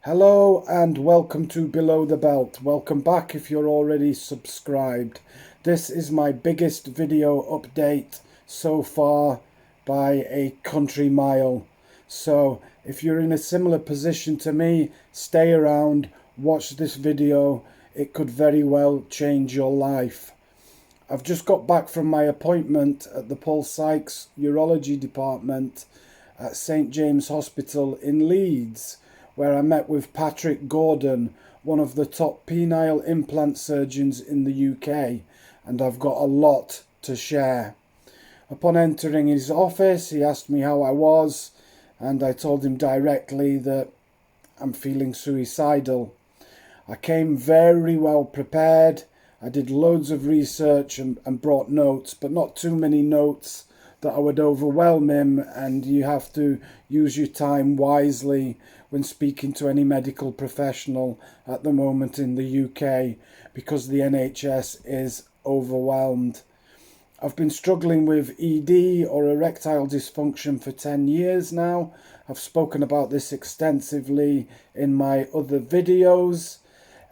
Hello and welcome to Below the Belt. Welcome back if you're already subscribed. This is my biggest video update so far by a country mile. So if you're in a similar position to me, stay around, watch this video. It could very well change your life. I've just got back from my appointment at the Paul Sykes Urology Department at St James Hospital in Leeds, where I met with Patrick Gordon, one of the top penile implant surgeons in the UK, and I've got a lot to share. Upon entering his office, he asked me how I was, and I told him directly that I'm feeling suicidal. I came very well prepared. I did loads of research and brought notes, but not too many notes that I would overwhelm him, and you have to use your time wisely when speaking to any medical professional at the moment in the UK because the NHS is overwhelmed. I've been struggling with ED or erectile dysfunction for 10 years now. I've spoken about this extensively in my other videos.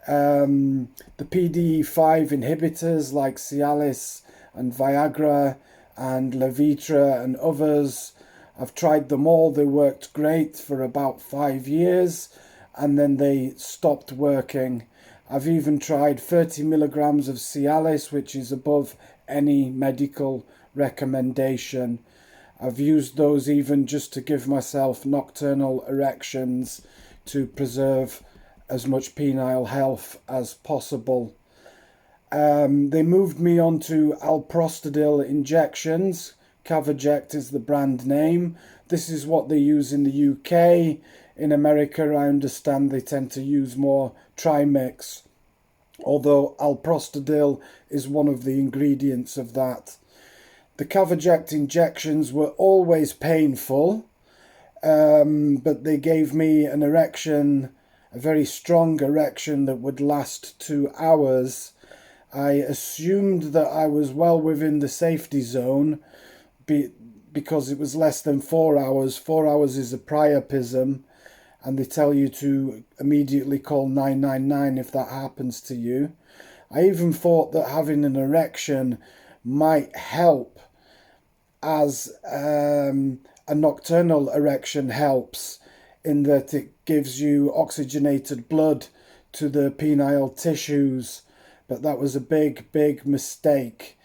The PDE5 inhibitors like Cialis and Viagra and Levitra and others, I've tried them all. They worked great for about 5 years and then they stopped working. I've even tried 30 milligrams of Cialis, which is above any medical recommendation. I've used those even just to give myself nocturnal erections to preserve as much penile health as possible. They moved me on to alprostadil injections. Cavaject is the brand name. This is what they use in the UK. In America, I understand they tend to use more Trimix, although alprostadil is one of the ingredients of that. The Cavaject injections were always painful, but they gave me an erection, a very strong erection that would last 2 hours. I assumed that I was well within the safety zone because it was less than 4 hours. 4 hours is a priapism, and they tell you to immediately call 999 if that happens to you. I even thought that having an erection might help as a nocturnal erection helps, in that it gives you oxygenated blood to the penile tissues, but that was a big mistake.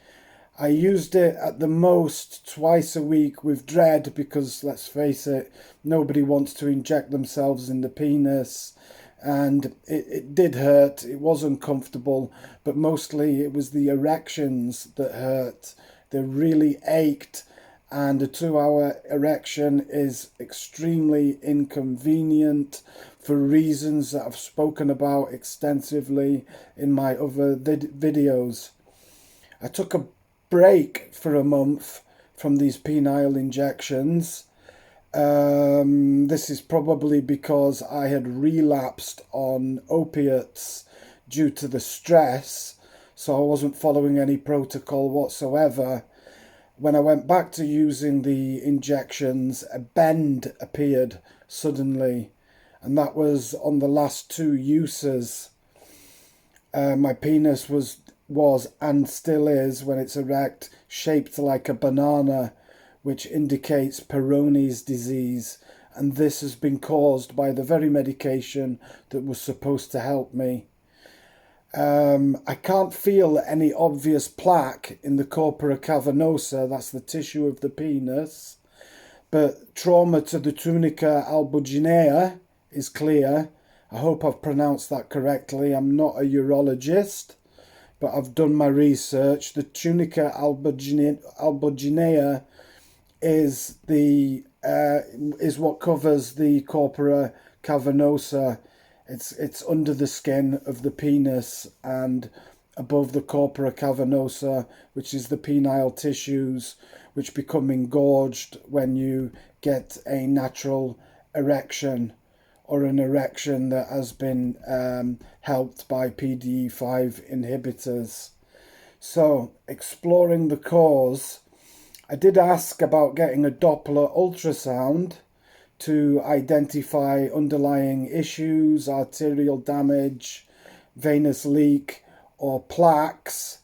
I used it at the most twice a week with dread because, let's face it, nobody wants to inject themselves in the penis, and it did hurt. It was uncomfortable, but mostly it was the erections that hurt. They really ached, and a 2-hour erection is extremely inconvenient for reasons that I've spoken about extensively in my other videos. I took a break for a month from these penile injections. This is probably because I had relapsed on opiates due to the stress, so I wasn't following any protocol whatsoever. When I went back to using the injections, a bend appeared suddenly, and that was on the last 2 uses. My penis was and still is, when it's erect, shaped like a banana, which indicates Peyronie's disease, and this has been caused by the very medication that was supposed to help me. I can't feel any obvious plaque in the corpora cavernosa, that's the tissue of the penis, but trauma to the tunica albuginea is clear. I hope I've pronounced that correctly. I'm not a urologist, but I've done my research. The tunica albuginea is what covers the corpora cavernosa. It's under the skin of the penis and above the corpora cavernosa, which is the penile tissues, which become engorged when you get a natural erection, or an erection that has been helped by PDE5 inhibitors. So, exploring the cause, I did ask about getting a Doppler ultrasound to identify underlying issues, arterial damage, venous leak, or plaques.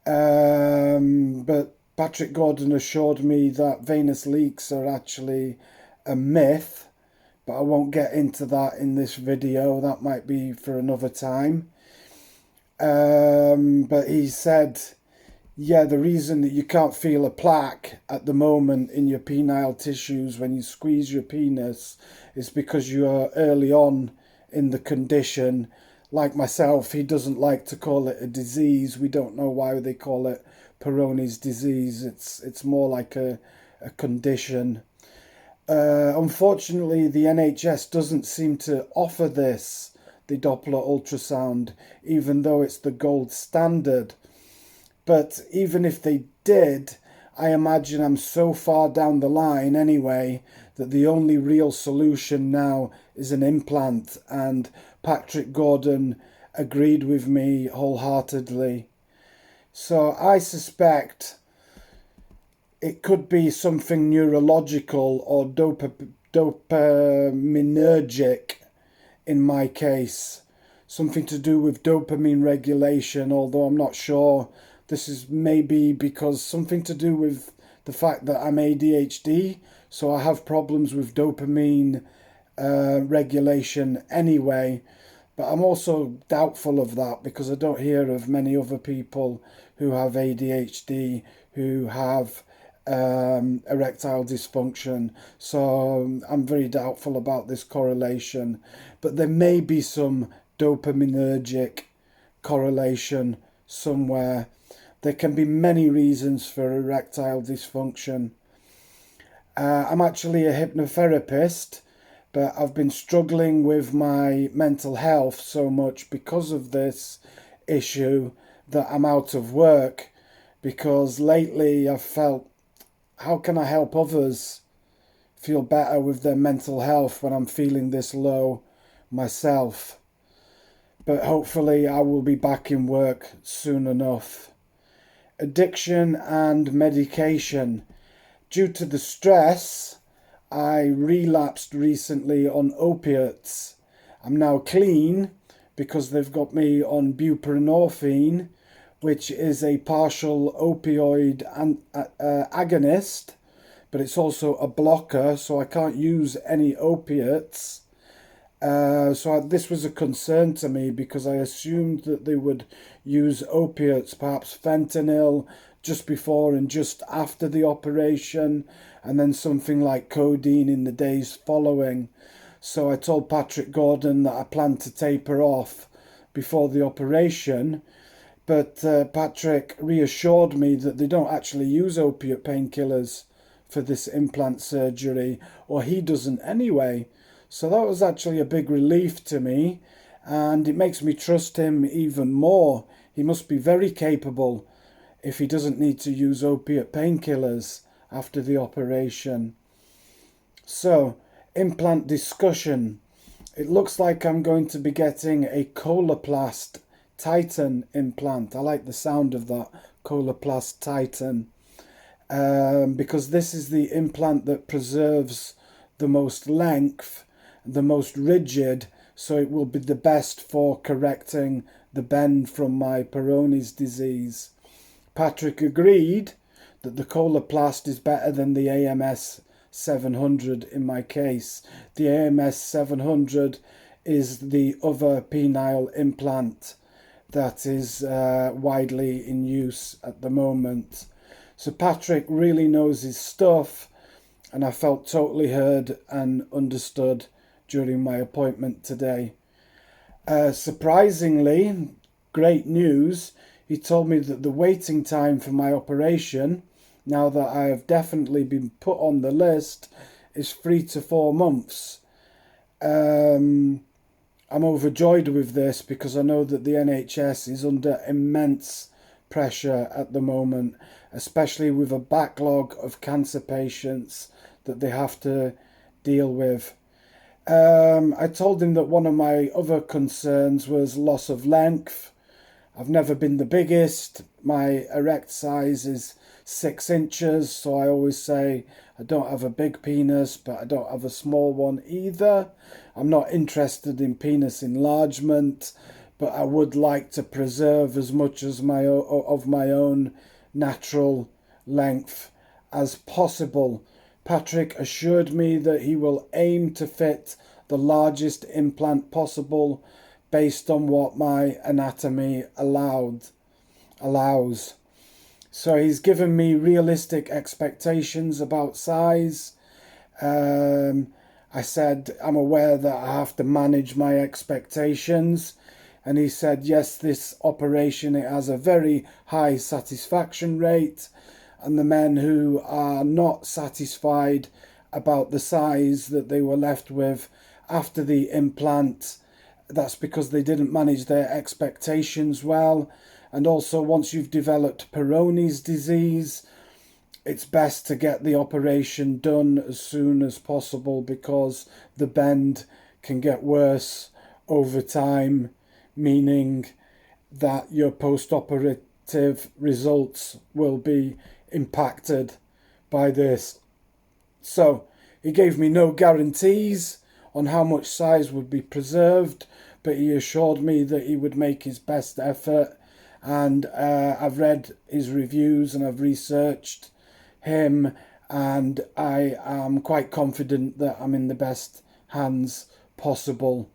But Patrick Gordon assured me that venous leaks are actually a myth, but I won't get into that in this video. That might be for another time. But he said, yeah, the reason that you can't feel a plaque at the moment in your penile tissues when you squeeze your penis is because you are early on in the condition. Like myself, he doesn't like to call it a disease. We don't know why they call it Peyronie's disease. It's more like a condition. Unfortunately, the NHS doesn't seem to offer this, the Doppler ultrasound, even though it's the gold standard. But even if they did, I imagine I'm so far down the line anyway that the only real solution now is an implant, and Patrick Gordon agreed with me wholeheartedly. So I suspect it could be something neurological or dopaminergic in my case. Something to do with dopamine regulation, although I'm not sure. This is maybe because something to do with the fact that I'm ADHD, so I have problems with dopamine regulation anyway. But I'm also doubtful of that because I don't hear of many other people who have ADHD who have erectile dysfunction. So I'm very doubtful about this correlation. But there may be some dopaminergic correlation somewhere. There can be many reasons for erectile dysfunction. I'm actually a hypnotherapist, but I've been struggling with my mental health so much because of this issue that I'm out of work, because lately I've felt, how can I help others feel better with their mental health when I'm feeling this low myself? But hopefully I will be back in work soon enough. Addiction and medication. Due to the stress, I relapsed recently on opiates. I'm now clean because they've got me on buprenorphine, which is a partial opioid agonist, but it's also a blocker, so I can't use any opiates. This was a concern to me because I assumed that they would use opiates, perhaps fentanyl, just before and just after the operation, and then something like codeine in the days following. So I told Patrick Gordon that I planned to taper off before the operation, but Patrick reassured me that they don't actually use opiate painkillers for this implant surgery, or he doesn't anyway. So that was actually a big relief to me, and it makes me trust him even more. He must be very capable if he doesn't need to use opiate painkillers after the operation. So, implant discussion. It looks like I'm going to be getting a Coloplast Titan implant. I like the sound of that, Coloplast Titan, because this is the implant that preserves the most length, the most rigid, so it will be the best for correcting the bend from my Peyronie's disease. Patrick agreed that the Coloplast is better than the AMS 700 in my case. The AMS 700 is the other penile implant that is widely in use at the moment. So Patrick really knows his stuff, and I felt totally heard and understood during my appointment today. Surprisingly, great news, he told me that the waiting time for my operation, now that I have definitely been put on the list, is 3 to 4 months. I'm overjoyed with this because I know that the NHS is under immense pressure at the moment, especially with a backlog of cancer patients that they have to deal with. I told him that one of my other concerns was loss of length. I've never been the biggest. My erect size is 6 inches, so I always say I don't have a big penis, but I don't have a small one either. I'm not interested in penis enlargement, but I would like to preserve as much as of my own natural length as possible. Patrick assured me that he will aim to fit the largest implant possible based on what my anatomy allows. So he's given me realistic expectations about size. I said, I'm aware that I have to manage my expectations. And he said, yes, this operation, it has a very high satisfaction rate. And the men who are not satisfied about the size that they were left with after the implant, that's because they didn't manage their expectations well. And also, once you've developed Peyronie's disease, it's best to get the operation done as soon as possible because the bend can get worse over time, meaning that your post-operative results will be impacted by this. So he gave me no guarantees on how much size would be preserved, but he assured me that he would make his best effort. And I've read his reviews and I've researched him, and I am quite confident that I'm in the best hands possible.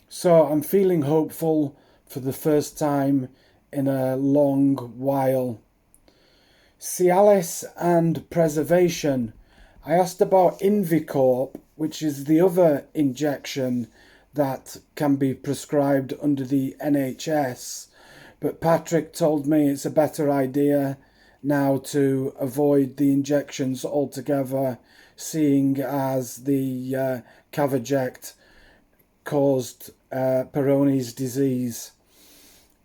So I'm feeling hopeful for the first time in a long while. Cialis and preservation. I asked about Invicorp, which is the other injection that can be prescribed under the NHS. But Patrick told me it's a better idea now to avoid the injections altogether, seeing as the Cavaject caused Peyronie's disease.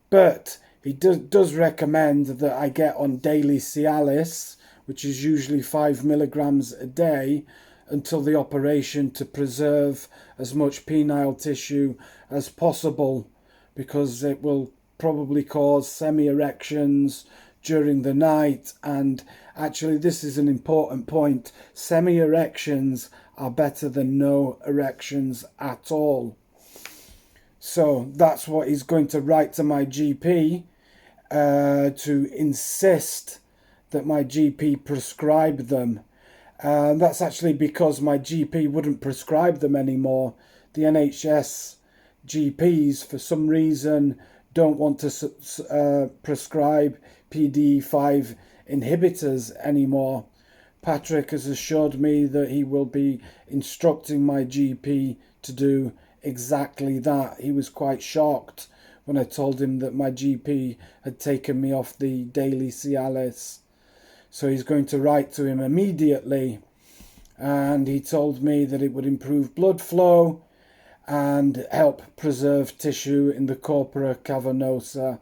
But he does recommend that I get on daily Cialis, which is usually 5 milligrams a day, until the operation to preserve as much penile tissue as possible, because it will probably cause semi-erections during the night. And actually, this is an important point. Semi-erections are better than no erections at all. So that's what he's going to write to my GP to insist that my GP prescribe them. That's actually because my GP wouldn't prescribe them anymore. The NHS GPs, for some reason, don't want to prescribe PDE5 inhibitors anymore. Patrick has assured me that he will be instructing my GP to do exactly that. He was quite shocked when I told him that my GP had taken me off the daily Cialis. So he's going to write to him immediately, and he told me that it would improve blood flow and help preserve tissue in the corpora cavernosa.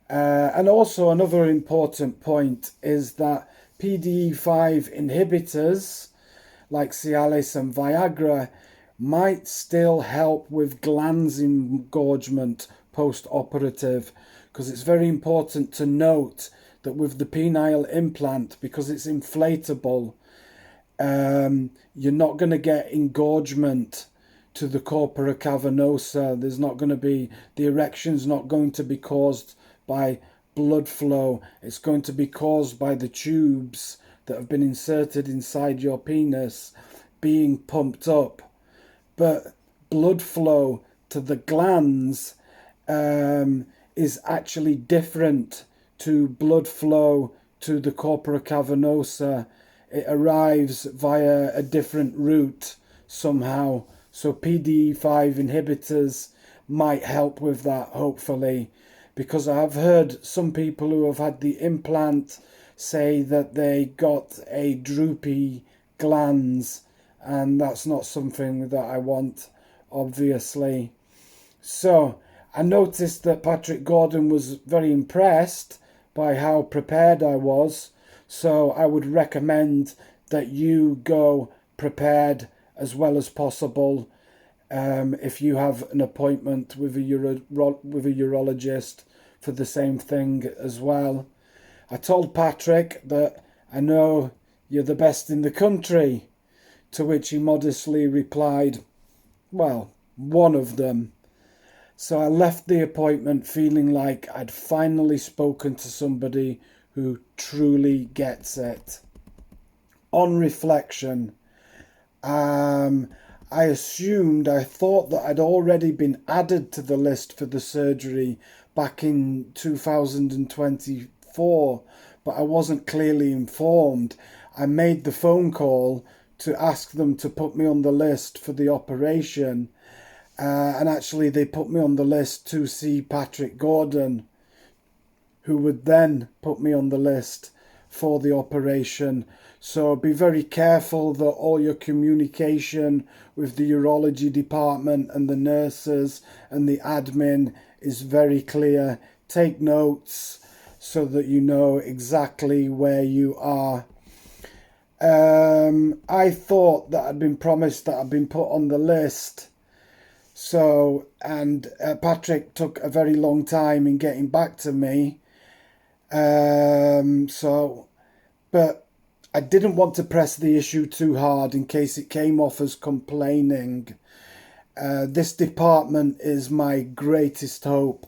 And also another important point is that PDE5 inhibitors like Cialis and Viagra might still help with glands engorgement post-operative, because it's very important to note that with the penile implant, because it's inflatable, you're not going to get engorgement to the corpora cavernosa. There's not going to be, the erection's not going to be caused by blood flow. It's going to be caused by the tubes that have been inserted inside your penis being pumped up. But blood flow to the glands is actually different to blood flow to the corpora cavernosa. It arrives via a different route somehow. So PDE5 inhibitors might help with that, hopefully, because I've heard some people who have had the implant say that they got a droopy glands, and that's not something that I want, obviously. So I noticed that Patrick Gordon was very impressed by how prepared I was, so I would recommend that you go prepared as well as possible if you have an appointment with a urologist for the same thing as well. I told Patrick that I know "You're the best in the country." To which he modestly replied, "Well, one of them." So I left the appointment feeling like I'd finally spoken to somebody who truly gets it. On reflection, I thought that I'd already been added to the list for the surgery back in 2024, but I wasn't clearly informed. I made the phone call to ask them to put me on the list for the operation, and actually they put me on the list to see Patrick Gordon, who would then put me on the list for the operation. So be very careful that all your communication with the urology department and the nurses and the admin is very clear. Take notes so that you know exactly where you are. I thought that I'd been promised that I'd been put on the list. So, and Patrick took a very long time in getting back to me. But I didn't want to press the issue too hard in case it came off as complaining. This department is my greatest hope,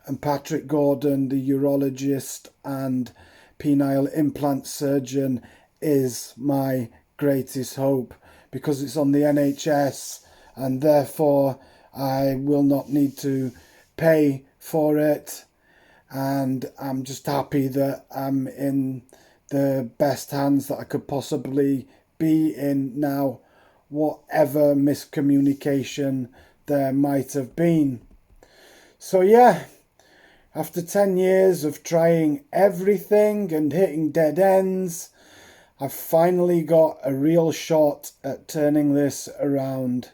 and Patrick Gordon, the urologist and penile implant surgeon, is my greatest hope because it's on the NHS, and therefore I will not need to pay for it. And I'm just happy that I'm in the best hands that I could possibly be in now, whatever miscommunication there might have been. So yeah, after 10 years of trying everything and hitting dead ends, I've finally got a real shot at turning this around.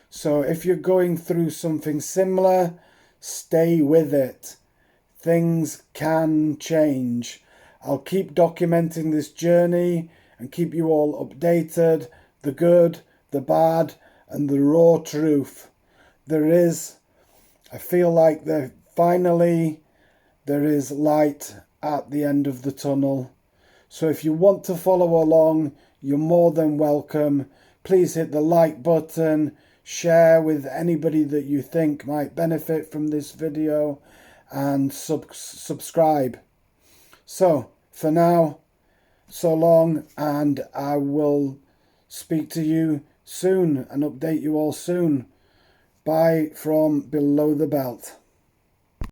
So if you're going through something similar, stay with it. Things can change. I'll keep documenting this journey and keep you all updated, the good, the bad, and the raw truth. I feel like finally there is light at the end of the tunnel. So if you want to follow along, you're more than welcome. Please hit the like button, share with anybody that you think might benefit from this video, and subscribe. So for now, so long, and I will speak to you soon and update you all soon. Bye from below the belt.